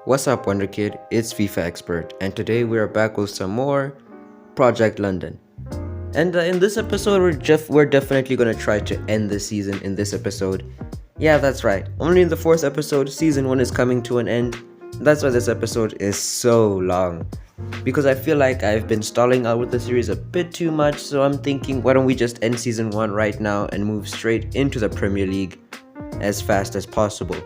What's up, Wonder Kid? It's FIFA Expert, and today we are back with some more Project London. And in this episode, we're definitely gonna try to end the season in this episode. Yeah, that's right. Only in the fourth episode, season 1 is coming to an end. That's why this episode is so long. Because I feel like I've been stalling out with the series a bit too much, so I'm thinking, why don't we just end season 1 right now and move straight into the Premier League as fast as possible.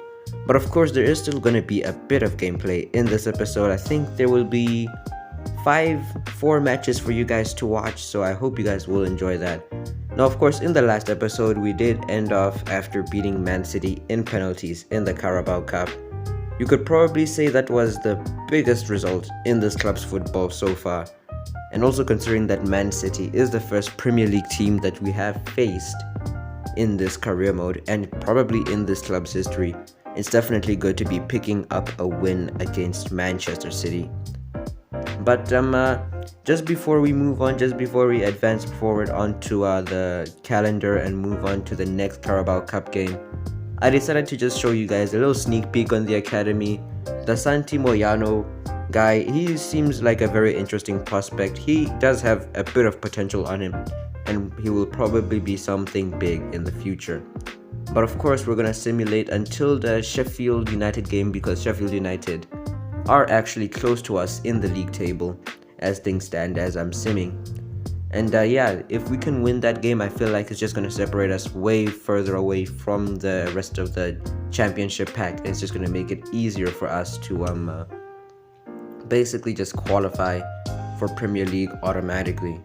But of course, there is still going to be a bit of gameplay in this episode. I think there will be four matches for you guys to watch, so I hope you guys will enjoy that. Now, of course, in the last episode, we did end off after beating Man City in penalties in the Carabao Cup. You could probably say that was the biggest result in this club's football so far. And also considering that Man City is the first Premier League team that we have faced in this career mode and probably in this club's history, it's definitely good to be picking up a win against Manchester City. But just before we move on, just before we advance forward onto the calendar and move on to the next Carabao Cup game, I decided to just show you guys a little sneak peek on the academy. The Santi Moyano guy, he seems like a very interesting prospect. He does have a bit of potential on him, and he will probably be something big in the future. But of course, we're going to simulate until the Sheffield United game, because Sheffield United are actually close to us in the league table as things stand, as I'm simming. And yeah, if we can win that game, I feel like it's just going to separate us way further away from the rest of the championship pack. It's just going to make it easier for us to basically just qualify for Premier League automatically.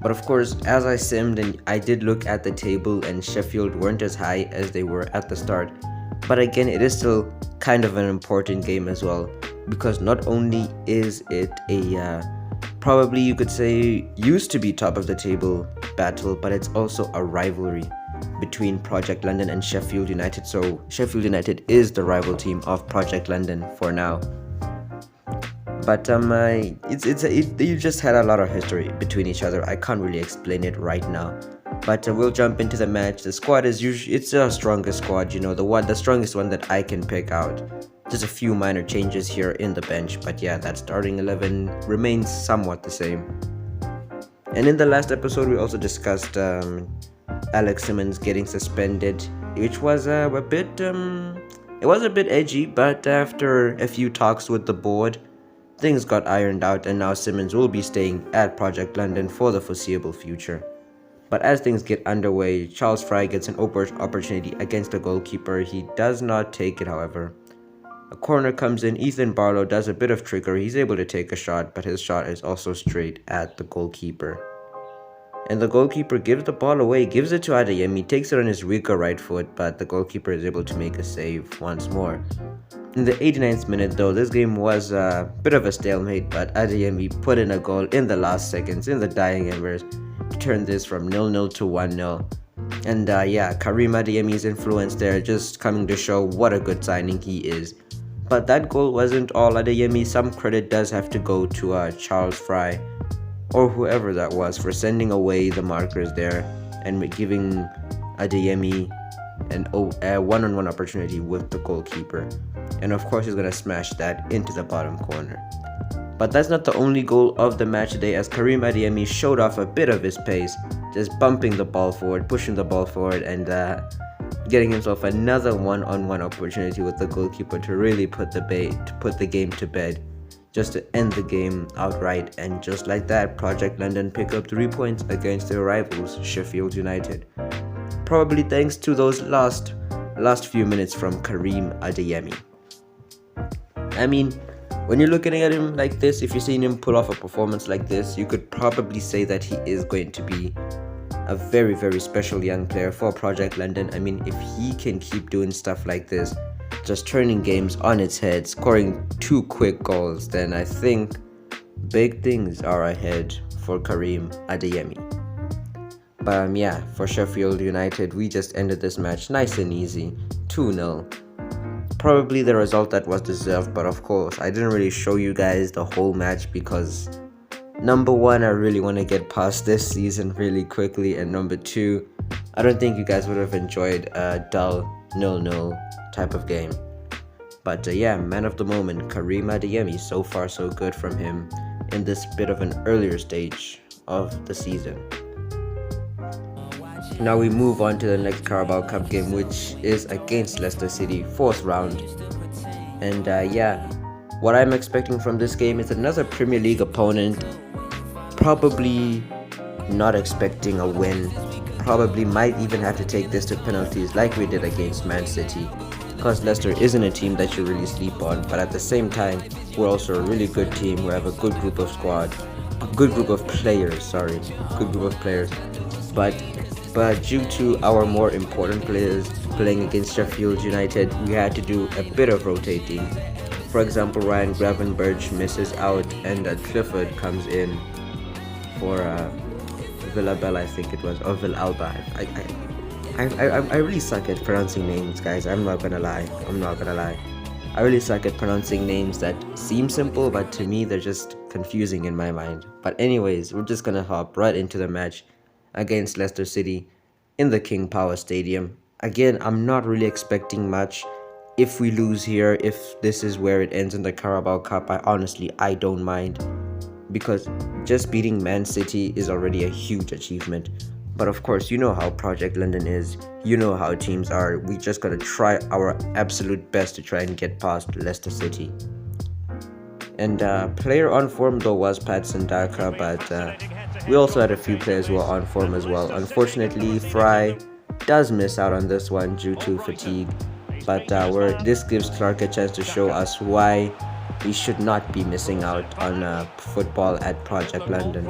But of course, as I simmed, and I did look at the table, and Sheffield weren't as high as they were at the start. But again, it is still kind of an important game as well, because not only is it a probably you could say used to be top of the table battle, but it's also a rivalry between Project London and Sheffield United. So Sheffield United is the rival team of Project London for now. But you just had a lot of history between each other. I can't really explain it right now. But we'll jump into the match. The squad is usually, it's the strongest squad, you know, the strongest one that I can pick out. Just a few minor changes here in the bench, but yeah, that starting 11 remains somewhat the same. And in the last episode, we also discussed Alex Simmons getting suspended, which was it was a bit edgy, but after a few talks with the board, things got ironed out, and now Simmons will be staying at Project London for the foreseeable future. But as things get underway, Charles Fry gets an opportunity against the goalkeeper. He does not take it, however. A corner comes in, Ethan Barlow does a bit of trickery. He's able to take a shot, but his shot is also straight at the goalkeeper. And the goalkeeper gives the ball away, gives it to Adeyemi, takes it on his weaker right foot, but the goalkeeper is able to make a save once more. In the 89th minute though, this game was a bit of a stalemate, but Adeyemi put in a goal in the last seconds, in the dying embers, to turn this from 0-0 to 1-0. And yeah, Karim Adeyemi's influence there just coming to show what a good signing he is. But that goal wasn't all Adeyemi. Some credit does have to go to Charles Fry, or whoever that was, for sending away the markers there and giving Adeyemi a one-on-one opportunity with the goalkeeper. And of course, he's going to smash that into the bottom corner. But that's not the only goal of the match today, as Karim Adeyemi showed off a bit of his pace, just bumping the ball forward, pushing the ball forward, and getting himself another one-on-one opportunity with the goalkeeper to really put the game to bed, just to end the game outright. And just like that, Project London pick up 3 points against their rivals, Sheffield United. Probably thanks to those last few minutes from Karim Adeyemi. I mean, when you're looking at him like this, if you're seeing him pull off a performance like this, you could probably say that he is going to be a very, very special young player for Project London. I mean, if he can keep doing stuff like this, just turning games on its head, scoring 2 quick goals, then I think big things are ahead for Karim Adeyemi. But yeah, for Sheffield United, we just ended this match nice and easy, 2-0. Probably the result that was deserved, but of course, I didn't really show you guys the whole match because number one, I really want to get past this season really quickly, and number two, I don't think you guys would have enjoyed a dull 0-0 type of game. But yeah, man of the moment, Karim Adeyemi, so far so good from him in this bit of an earlier stage of the season. Now we move on to the next Carabao Cup game, which is against Leicester City, 4th round. And yeah, what I'm expecting from this game is another Premier League opponent. Probably not expecting a win. Probably might even have to take this to penalties like we did against Man City. Because Leicester isn't a team that you really sleep on, but at the same time, we're also a really good team. We have a good group of good group of players. But due to our more important players playing against Sheffield United, we had to do a bit of rotating. For example, Ryan Gravenberch misses out, and Clifford comes in for Villabella, I think it was, or Villalba. I really suck at pronouncing names, guys. I'm not gonna lie. I really suck at pronouncing names that seem simple, but to me they're just confusing in my mind. But anyways, we're just gonna hop right into the match against Leicester City in the King Power Stadium. Again, I'm not really expecting much. If we lose here, if this is where it ends in the Carabao Cup, I don't mind, because just beating Man City is already a huge achievement. But of course, you know how Project London is, you know how teams are. We just gotta try our absolute best to try and get past Leicester City. And player on form though was Patson Daka, but we also had a few players who are on form as well. Unfortunately, Fry does miss out on this one due to fatigue, but this gives Clark a chance to show us why we should not be missing out on football at Project London.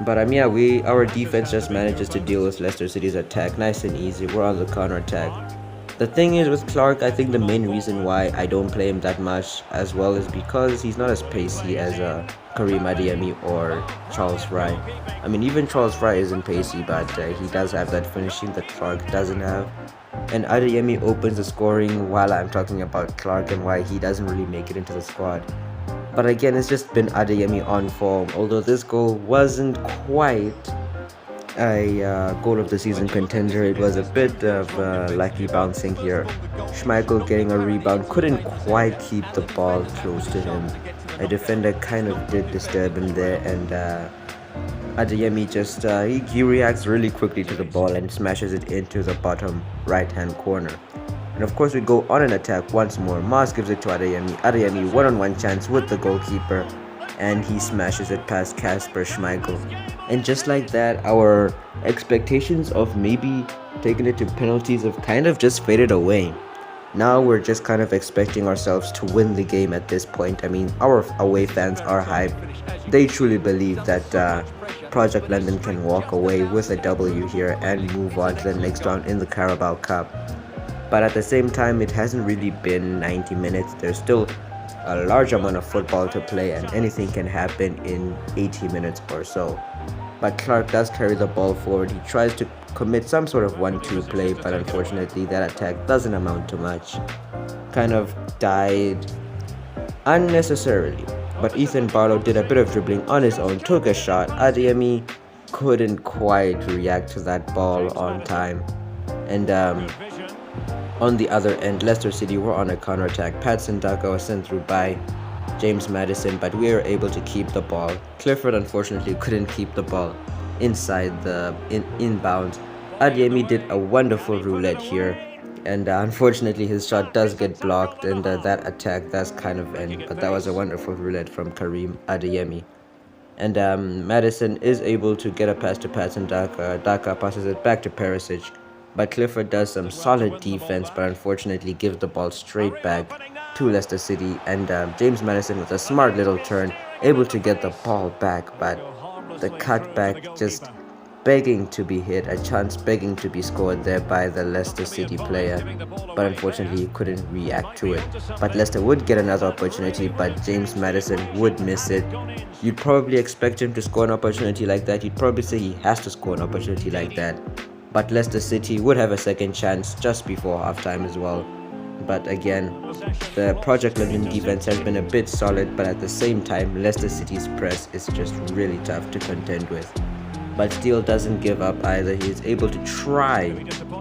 But yeah, our defense just manages to deal with Leicester City's attack nice and easy. We're on the counter attack. The thing is with Clark, I think the main reason why I don't play him that much as well is because he's not as pacey as Karim Adeyemi or Charles Fry. I mean, even Charles Fry isn't pacey, but he does have that finishing that Clark doesn't have. And Adeyemi opens the scoring while I'm talking about Clark and why he doesn't really make it into the squad. But again, it's just been Adeyemi on form, although this goal wasn't quite a goal of the season contender. It was a bit of lucky bouncing here. Schmeichel getting a rebound, couldn't quite keep the ball close to him. A defender kind of did disturb him there, and Adeyemi just he reacts really quickly to the ball and smashes it into the bottom right hand corner. And of course we go on an attack once more. Mars gives it to Adeyemi. Adeyemi one-on-one chance with the goalkeeper, and he smashes it past Kasper Schmeichel. And just like that, our expectations of maybe taking it to penalties have kind of just faded away. Now we're just kind of expecting ourselves to win the game at this point. I mean, our away fans are hyped. They truly believe that Project London can walk away with a W here and move on to the next round in the Carabao Cup. But at the same time, it hasn't really been 90 minutes. There's still a large amount of football to play, and anything can happen in 80 minutes or so. But Clark does carry the ball forward. He tries to commit some sort of 1-2 play, but unfortunately that attack doesn't amount to much. Kind of died unnecessarily. But Ethan Barlow did a bit of dribbling on his own, took a shot. Adeyemi couldn't quite react to that ball on time. And on the other end, Leicester City were on a counter-attack. Patson Daka was sent through by James Maddison, but we were able to keep the ball. Clifford unfortunately couldn't keep the ball inside the inbounds. Adeyemi did a wonderful roulette here, and unfortunately his shot does get blocked, and that attack does kind of end. But that was a wonderful roulette from Karim Adeyemi. And Maddison is able to get a pass to Patson Daka. Daka passes it back to Perisic. But Clifford does some solid defense, but unfortunately gives the ball straight back to Leicester City. And James Maddison with a smart little turn, able to get the ball back, but the cutback just begging to be hit, a chance begging to be scored there by the Leicester City player. But unfortunately he couldn't react to it. But Leicester would get another opportunity, but James Maddison would miss it. You'd probably expect him to score an opportunity like that. You'd probably say he has to score an opportunity like that. But Leicester City would have a second chance just before halftime as well. But again, the Project London defense has been a bit solid, but at the same time, Leicester City's press is just really tough to contend with. But Steele doesn't give up either. He is able to try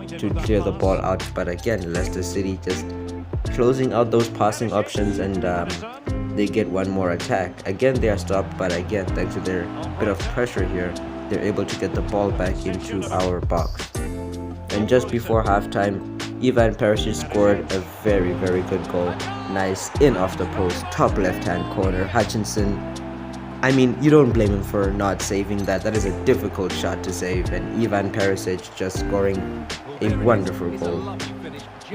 to clear the ball out, but again, Leicester City just closing out those passing options, and they get one more attack. Again, they are stopped, but again, thanks to their bit of pressure here, they're able to get the ball back into our box. And just before halftime, Ivan Perisic scored a very, very good goal. Nice in off the post, top left-hand corner. Hutchinson, I mean, you don't blame him for not saving that. That is a difficult shot to save, and Ivan Perisic just scoring a wonderful goal.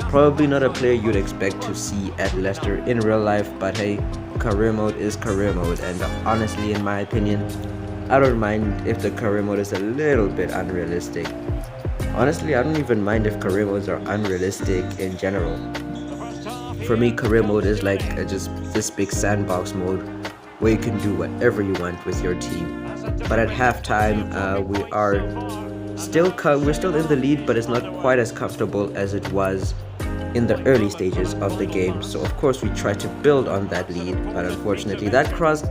Probably not a player you'd expect to see at Leicester in real life, but hey, career mode is career mode, and honestly, in my opinion, I don't mind if the career mode is a little bit unrealistic. Honestly, I don't even mind if career modes are unrealistic in general. For me, career mode is like just this big sandbox mode where you can do whatever you want with your team. But at halftime, we're still in the lead, but it's not quite as comfortable as it was in the early stages of the game. So of course we try to build on that lead, but unfortunately that cross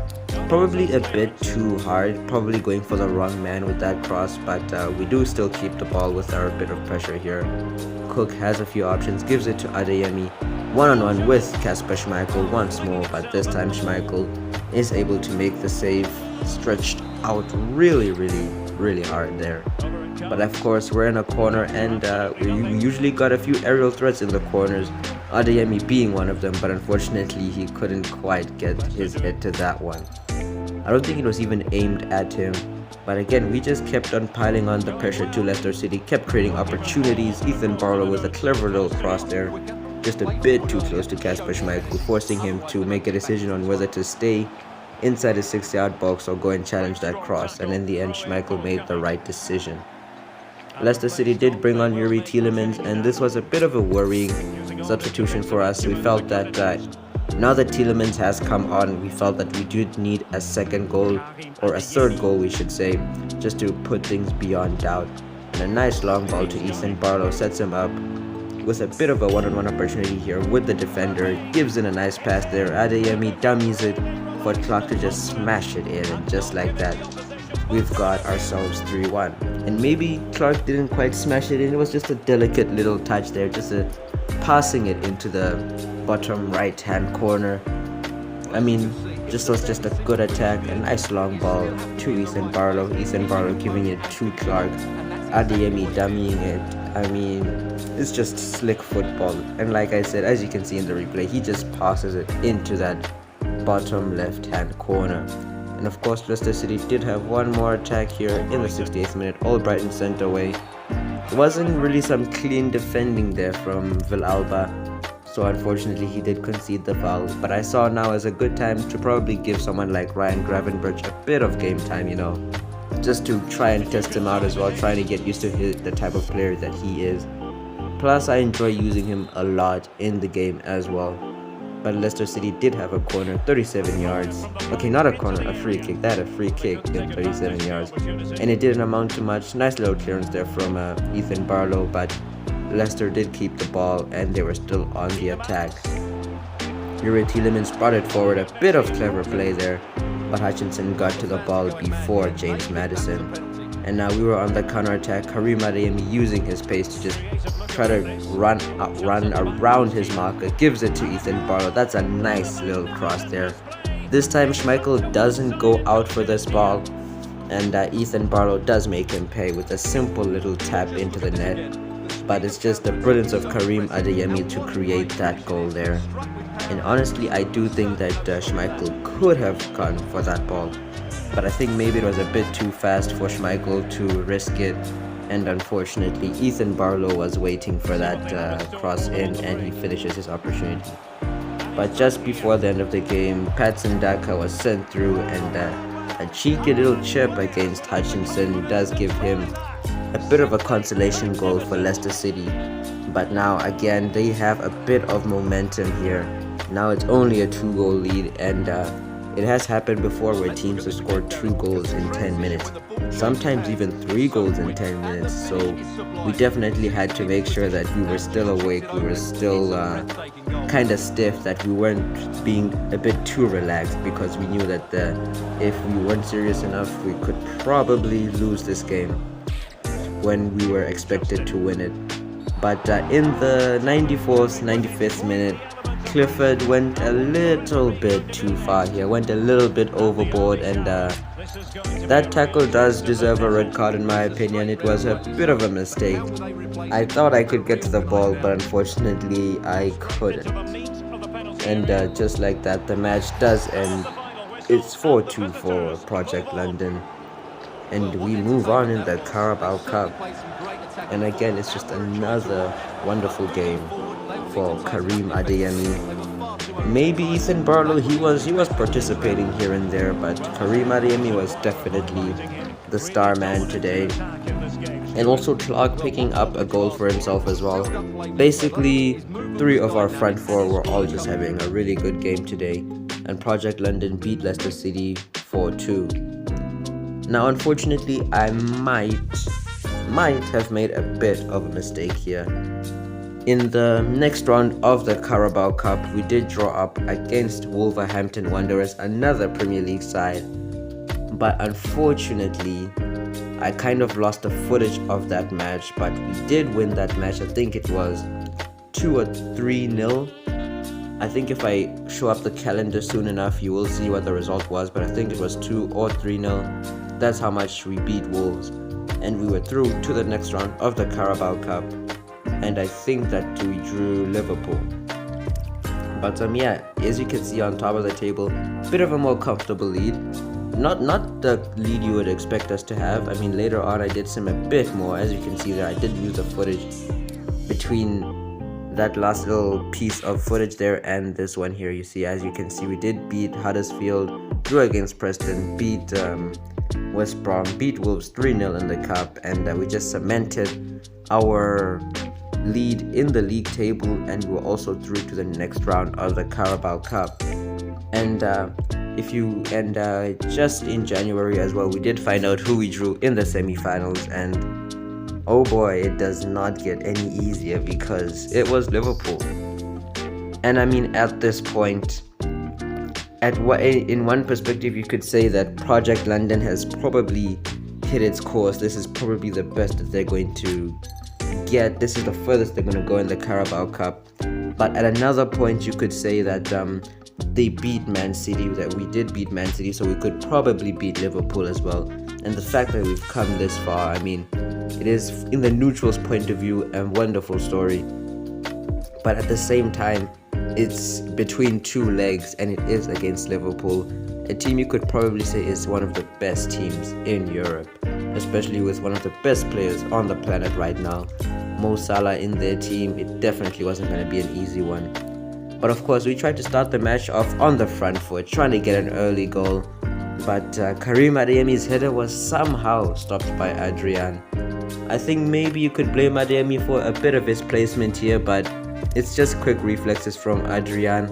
probably a bit too hard, probably going for the wrong man with that cross, but we do still keep the ball with our bit of pressure here. Cook has a few options, gives it to Adeyemi, one-on-one with Kasper Schmeichel once more, but this time Schmeichel is able to make the save, stretched out really hard there. But of course we're in a corner, and we usually got a few aerial threats in the corners, Adeyemi being one of them, but unfortunately he couldn't quite get his head to that one. I don't think it was even aimed at him, but again we just kept on piling on the pressure to Leicester City, kept creating opportunities. Ethan Barlow with a clever little cross there, just a bit too close to Kasper Schmeichel, forcing him to make a decision on whether to stay inside his 6-yard box or go and challenge that cross, and in the end Schmeichel made the right decision. Leicester City did bring on Youri Tielemans, and this was a bit of a worrying substitution for us. We felt that now that Tielemans has come on, we felt that we did need a second goal, or a third goal we should say, just to put things beyond doubt. And a nice long ball to Ethan Barlow sets him up with a bit of a one-on-one opportunity here with the defender, gives in a nice pass there. Adeyemi dummies it for Clark to just smash it in, and just like that we've got ourselves 3-1. And maybe Clark didn't quite smash it in, it was just a delicate little touch there, just passing it into the bottom right hand corner. I mean, this was just a good attack, a nice long ball to Ethan Barlow giving it to Clark, Adeyemi dummying it. I mean, it's just slick football, and like I said, as you can see in the replay, he just passes it into that bottom left hand corner. And of course Leicester City did have one more attack here in the 68th minute. Albrighton sent away. It wasn't really some clean defending there from Villalba, so unfortunately he did concede the foul. But I saw now as a good time to probably give someone like Ryan Gravenberch a bit of game time, just to try and test him out as well, trying to get used to the type of player that he is. Plus I enjoy using him a lot in the game as well. But Leicester City did have a corner, 37 yards. Okay, not a corner, a free kick. They had a free kick in 37 yards. And it didn't amount to much. Nice little clearance there from Ethan Barlow, but Leicester did keep the ball and they were still on the attack. Youri Tielemans brought it forward, a bit of clever play there, but Hutchinson got to the ball before James Maddison. And now we were on the counter-attack. Karim Adeyemi using his pace to just try to run around his marker, gives it to Ethan Barlow. That's a nice little cross there. This time Schmeichel doesn't go out for this ball, and Ethan Barlow does make him pay with a simple little tap into the net. But it's just the brilliance of Karim Adeyemi to create that goal there. And honestly, I do think that Schmeichel could have gone for that ball, but I think maybe it was a bit too fast for Schmeichel to risk it, and unfortunately Ethan Barlow was waiting for that cross in, and he finishes his opportunity. But just before the end of the game, Patson Daka was sent through, and a cheeky little chip against Hutchinson does give him a bit of a consolation goal for Leicester City. But now again they have a bit of momentum here. Now it's only a 2-goal lead, and it has happened before where teams have scored 2 goals in 10 minutes, sometimes even 3 goals in 10 minutes. So we definitely had to make sure that we were still awake, we were still kind of stiff, that we weren't being a bit too relaxed, because we knew that if we weren't serious enough, we could probably lose this game when we were expected to win it. But in the 94th, 95th minute, Clifford went a little bit too far here, went a little bit overboard, and that tackle does deserve a red card in my opinion. It was a bit of a mistake. I thought I could get to the ball, but unfortunately I couldn't. And just like that, the match does end. It's 4-2 for Project London. And we move on in the Carabao Cup. And again, it's just another wonderful game for Karim Adeyemi. Maybe Ethan Barlow, he was participating here and there, but Karim Adeyemi was definitely the star man today. And also Clark picking up a goal for himself as well. Basically, three of our front four were all just having a really good game today, and Project London beat Leicester City 4-2. Now, unfortunately, I might have made a bit of a mistake here. In the next round of the Carabao Cup, we did draw up against Wolverhampton Wanderers, another Premier League side. But unfortunately, I kind of lost the footage of that match, but we did win that match. I think it was 2 or 3-0. I think if I show up the calendar soon enough, you will see what the result was, but I think it was 2 or 3-0. That's how much we beat Wolves, and we were through to the next round of the Carabao Cup, and I think that we drew Liverpool. But yeah, as you can see on top of the table, bit of a more comfortable lead. Not the lead you would expect us to have. I mean, later on I did sim a bit more. As you can see there, I did lose the footage between that last little piece of footage there and this one here. You see, as you can see, we did beat Huddersfield, drew against Preston, beat West Brom, beat Wolves 3-0 in the cup, and we just cemented our lead in the league table, and we were also through to the next round of the Carabao Cup. And just in January as well, we did find out who we drew in the semi-finals, and oh boy, it does not get any easier because it was Liverpool. And I mean, at this point, in one perspective, you could say that Project London has probably hit its course. This is probably the best that they're going to get. This is the furthest they're going to go in the Carabao Cup. But at another point, you could say that they beat Man City, that we did beat Man City, so we could probably beat Liverpool as well. And the fact that we've come this far, I mean, it is, in the neutral's point of view, a wonderful story. But at the same time, it's between two legs, and it is against Liverpool, a team you could probably say is one of the best teams in Europe, especially with one of the best players on the planet right now, Mo Salah, in their team. It definitely wasn't going to be an easy one. But of course, we tried to start the match off on the front foot, trying to get an early goal. But Karim Adeyemi's header was somehow stopped by Adrian. I think maybe you could blame Adeyemi for a bit of his placement here, but it's just quick reflexes from Adrian.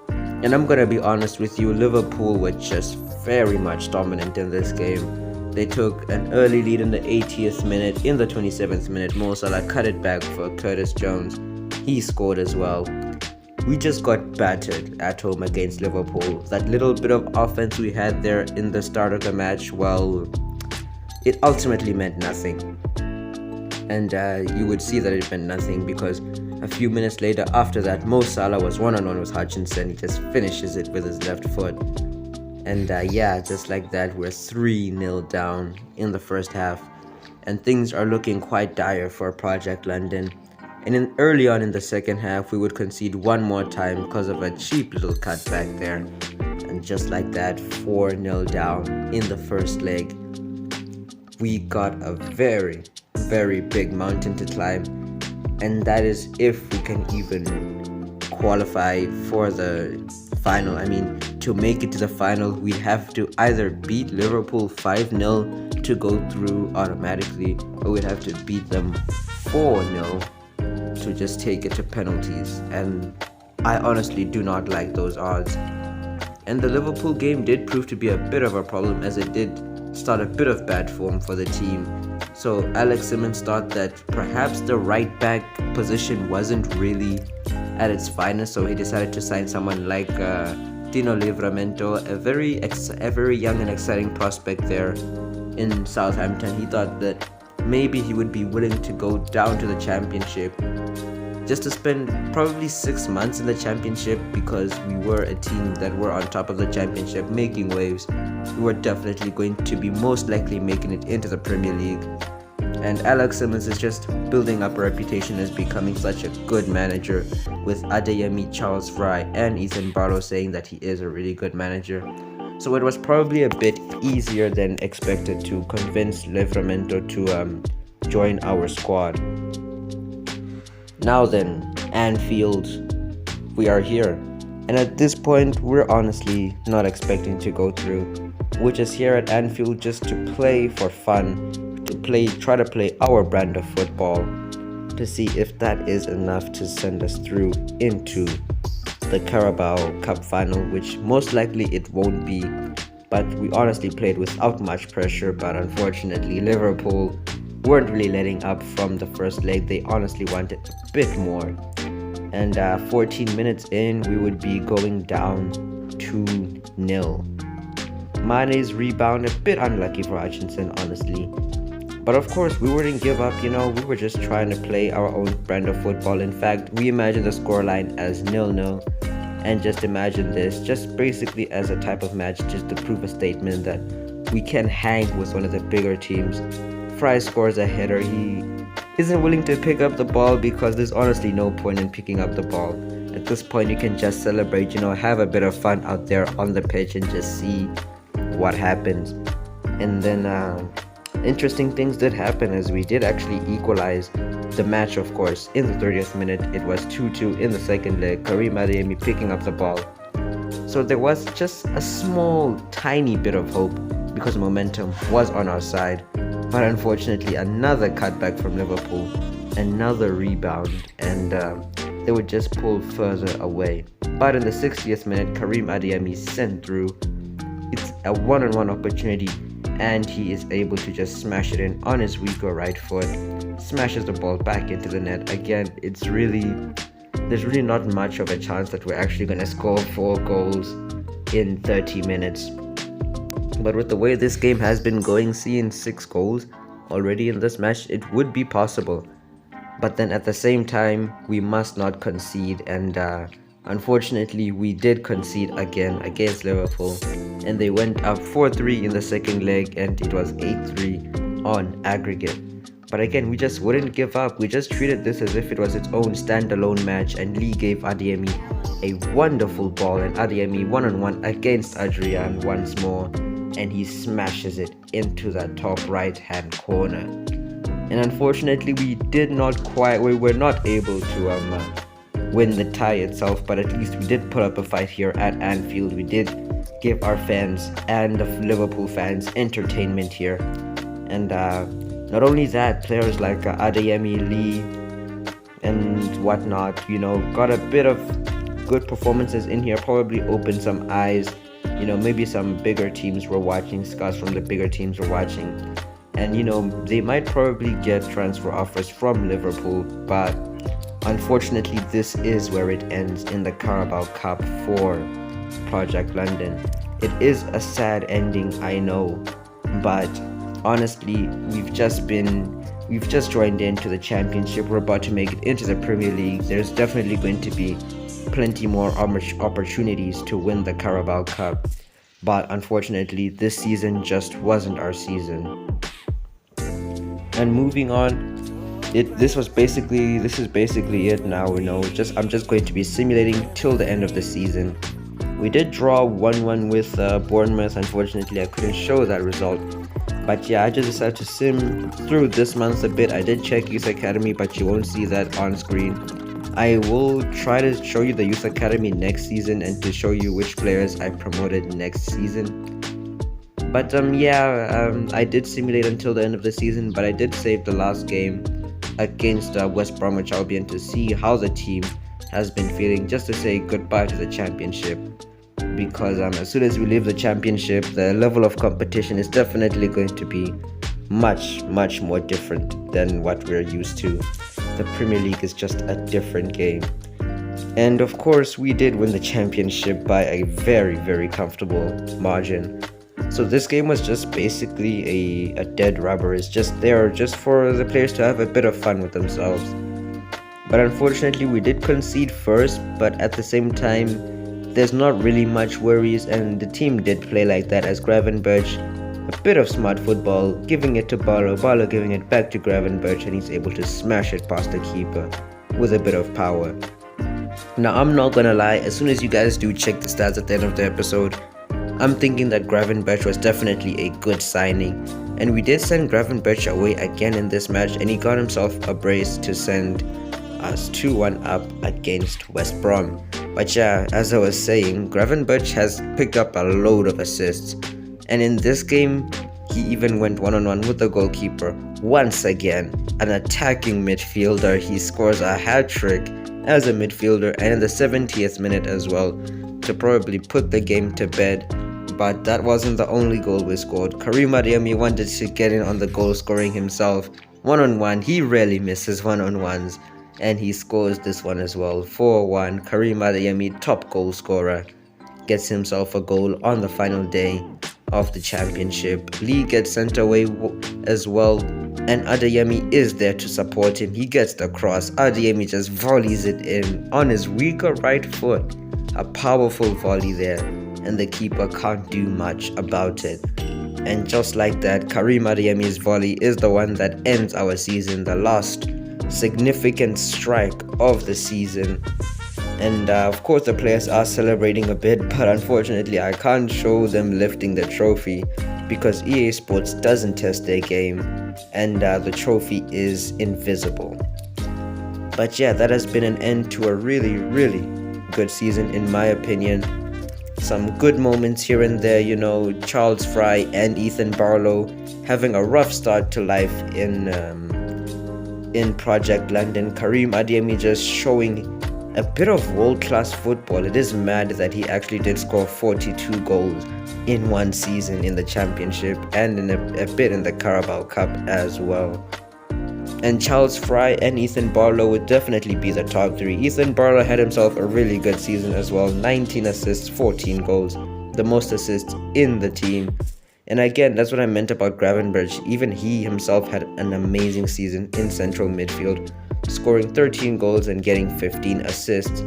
And I'm going to be honest with you, Liverpool were just very much dominant in this game. They took an early lead in the 80th minute. In the 27th minute, Mo Salah cut it back for Curtis Jones. He scored as well. We just got battered at home against Liverpool. That little bit of offense we had there in the start of the match, well, it ultimately meant nothing. And you would see that it meant nothing because a few minutes later after that, Mo Salah was one-on-one with Hutchinson. He just finishes it with his left foot. And just like that, we're 3-0 down in the first half. And things are looking quite dire for Project London. And early on in the second half, we would concede one more time because of a cheap little cutback there. And just like that, 4-0 down in the first leg. We got a very, very big mountain to climb. And that is if we can even qualify for the final. I mean, to make it to the final, we'd have to either beat Liverpool 5-0 to go through automatically, or we'd have to beat them 4-0 to just take it to penalties, and I honestly do not like those odds. And the Liverpool game did prove to be a bit of a problem, as it did start a bit of bad form for the team. So Alex Simmons thought that perhaps the right back position wasn't really at its finest, so he decided to sign someone like Dino Livramento, a very young and exciting prospect there in Southampton. He thought that maybe he would be willing to go down to the championship just to spend probably 6 months in the championship, because we were a team that were on top of the championship making waves. We were definitely going to be most likely making it into the Premier League. And Alex Simmons is just building up a reputation as becoming such a good manager, with Adeyemi, Charles Fry and Ethan Barlow saying that he is a really good manager. So it was probably a bit easier than expected to convince Livramento to join our squad. Now then, Anfield, we are here. And at this point, we're honestly not expecting to go through. We're just here at Anfield just to play for fun, try to play our brand of football, to see if that is enough to send us through into the Carabao Cup final, which most likely it won't be. But we honestly played without much pressure, but unfortunately Liverpool weren't really letting up from the first leg. They honestly wanted a bit more. And 14 minutes in, we would be going down 2-0. Mane's rebound, a bit unlucky for Hutchinson, honestly. But of course, we wouldn't give up, we were just trying to play our own brand of football. In fact, we imagined the scoreline as 0-0. And just imagine this, just basically as a type of match, just to prove a statement that we can hang with one of the bigger teams. Fry scores a header. He isn't willing to pick up the ball because there's honestly no point in picking up the ball. At this point, you can just celebrate, have a bit of fun out there on the pitch and just see what happens. And then interesting things did happen, as we did actually equalize the match, of course. In the 30th minute, it was 2-2 in the second leg. Karim Adeyemi picking up the ball. So there was just a small, tiny bit of hope because momentum was on our side. But unfortunately, another cutback from Liverpool, another rebound, and they would just pull further away. But in the 60th minute, Karim Adeyemi sent through. It's a one-on-one opportunity, and he is able to just smash it in on his weaker right foot. Smashes the ball back into the net. Again, there's really not much of a chance that we're actually going to score 4 goals in 30 minutes. But with the way this game has been going, seeing 6 goals already in this match, it would be possible. But then at the same time, we must not concede, and unfortunately we did concede again against Liverpool, and they went up 4-3 in the second leg, and it was 8-3 on aggregate. But again, we just wouldn't give up. We just treated this as if it was its own standalone match, and Lee gave Adeyemi a wonderful ball, and Adeyemi one-on-one against Adrian once more, and he smashes it into the top right hand corner. And unfortunately, we were not able to win the tie itself, but at least we did put up a fight here at Anfield. We did give our fans and the Liverpool fans entertainment here. And not only that, players like Adeyemi, Lee and whatnot, got a bit of good performances in here, probably opened some eyes. Maybe some bigger teams were watching, scouts from the bigger teams were watching, and they might probably get transfer offers from Liverpool. But unfortunately, this is where it ends in the Carabao Cup for Project London. It is a sad ending, I know, but honestly, we've just joined into the championship. We're about to make it into the Premier League. There's definitely going to be plenty more opportunities to win the Carabao Cup, but unfortunately this season just wasn't our season. And moving on, this is basically it now. I'm just going to be simulating till the end of the season. We did draw 1-1 with Bournemouth. Unfortunately, I couldn't show that result. But yeah, I just decided to sim through this month a bit. I did check Youth Academy, but you won't see that on screen. I will try to show you the Youth Academy next season and to show you which players I promoted next season. But I did simulate until the end of the season, but I did save the last game against West Bromwich Albion to see how the team has been feeling, just to say goodbye to the championship. Because as soon as we leave the championship, the level of competition is definitely going to be much more different than what we're used to. The Premier League is just a different game. And of course, we did win the championship by a very comfortable margin. So this game was just basically a dead rubber. It's just there just for the players to have a bit of fun with themselves. But unfortunately we did concede first, but at the same time there's not really much worries, and the team did play like that as Gravenberch, a bit of smart football, giving it to Barlow giving it back to Gravenberch, and he's able to smash it past the keeper with a bit of power. Now I'm not gonna lie, as soon as you guys do check the stats at the end of the episode, I'm thinking that Gravenberch was definitely a good signing, and we did send Gravenberch away again in this match, and he got himself a brace to send us 2-1 up against West Brom. But yeah, as I was saying, Gravenberch has picked up a load of assists, and in this game he even went one-on-one with the goalkeeper. Once again, an attacking midfielder, he scores a hat-trick as a midfielder, and in the 70th minute as well, to probably put the game to bed. But that wasn't the only goal we scored. Karim Adeyemi wanted to get in on the goal scoring himself. One-on-one, he rarely misses one-on-ones, and he scores this one as well. 4-1, Karim Adeyemi, top goal scorer, gets himself a goal on the final day of the championship. Lee gets sent away as well, and Adeyemi is there to support him. He gets the cross, Adeyemi just volleys it in on his weaker right foot. A powerful volley there, and the keeper can't do much about it. And just like that, Karim Adeyemi's volley is the one that ends our season, the last significant strike of the season. And of course the players are celebrating a bit, but unfortunately I can't show them lifting the trophy because EA Sports doesn't test their game, and the trophy is invisible. But yeah, that has been an end to a really good season in my opinion. Some good moments here and there, you know, Charles Fry and Ethan Barlow having a rough start to life in Project London. Karim Adeyemi just showing a bit of world-class football. It is mad that he actually did score 42 goals in one season in the championship, and in a bit in the Carabao Cup as well. And Charles Fry and Ethan Barlow would definitely be the top three. Ethan Barlow had himself a really good season as well. 19 assists, 14 goals, the most assists in the team. And again, that's what I meant about Gravenberch. Even he himself had an amazing season in central midfield, scoring 13 goals and getting 15 assists.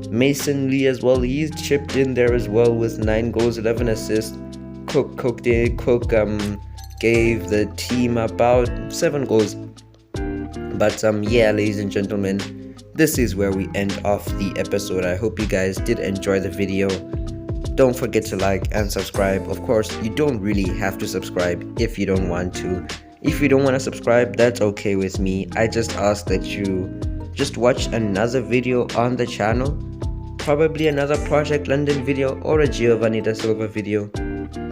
Mason Lee as well, he's chipped in there as well with 9 goals, 11 assists. Cook gave the team about 7 goals. But yeah, ladies and gentlemen, this is where we end off the episode. I hope you guys did enjoy the video. Don't forget to like and subscribe. Of course, you don't really have to subscribe if you don't want to. If you don't want to subscribe, that's okay with me. I just ask that you just watch another video on the channel, probably another Project London video, or a Giovanni da Silva video,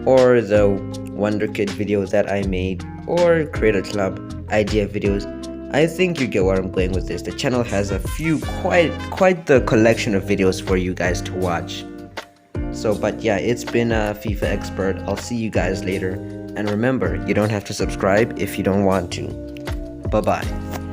or the Wonder Kid video that I made, or Creator Club idea videos. I think you get where I'm going with this. The channel has a few quite the collection of videos for you guys to watch. So, but yeah, it's been a FIFA Expert. I'll see you guys later. And remember, you don't have to subscribe if you don't want to. Bye-bye.